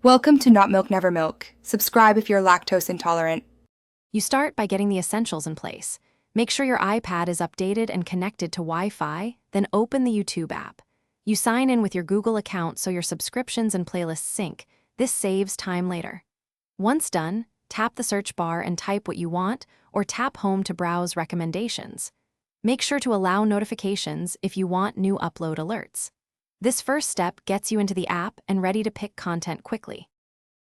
Welcome to Not Milk Never Milk. Subscribe if you're lactose intolerant. You start by getting the essentials in place. Make sure your iPad is updated and connected to Wi-Fi, then open the YouTube app. You sign in with your Google account so your subscriptions and playlists sync. This saves time later. Once done, tap the search bar and type what you want, or tap home to browse recommendations. Make sure to allow notifications if you want new upload alerts. This first step gets you into the app and ready to pick content quickly.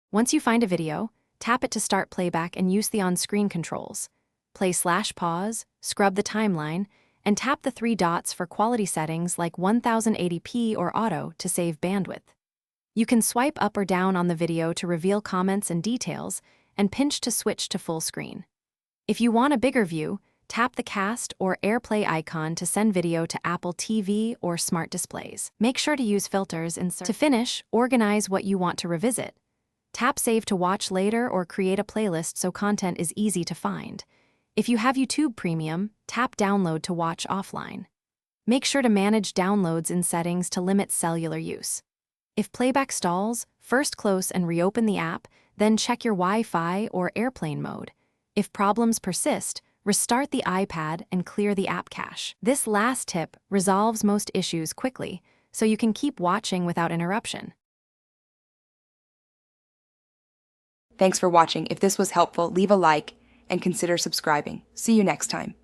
Once you find a video, tap it to start playback and use the on-screen controls. Play /pause, scrub the timeline, and tap the three dots for quality settings like 1080p or auto to save bandwidth. You can swipe up or down on the video to reveal comments and details, and pinch to switch to full screen. If you want a bigger view, tap the cast or AirPlay icon to send video to Apple TV or smart displays. Make sure to use filters to finish, organize what you want to revisit. Tap Save to watch later or create a playlist so content is easy to find. If you have YouTube Premium, tap Download to watch offline. Make sure to manage downloads in settings to limit cellular use. If playback stalls, first close and reopen the app, then check your Wi-Fi or airplane mode. If problems persist, restart the iPad and clear the app cache. This last tip resolves most issues quickly, so you can keep watching without interruption. Thanks for watching. If this was helpful, leave a like and consider subscribing. See you next time.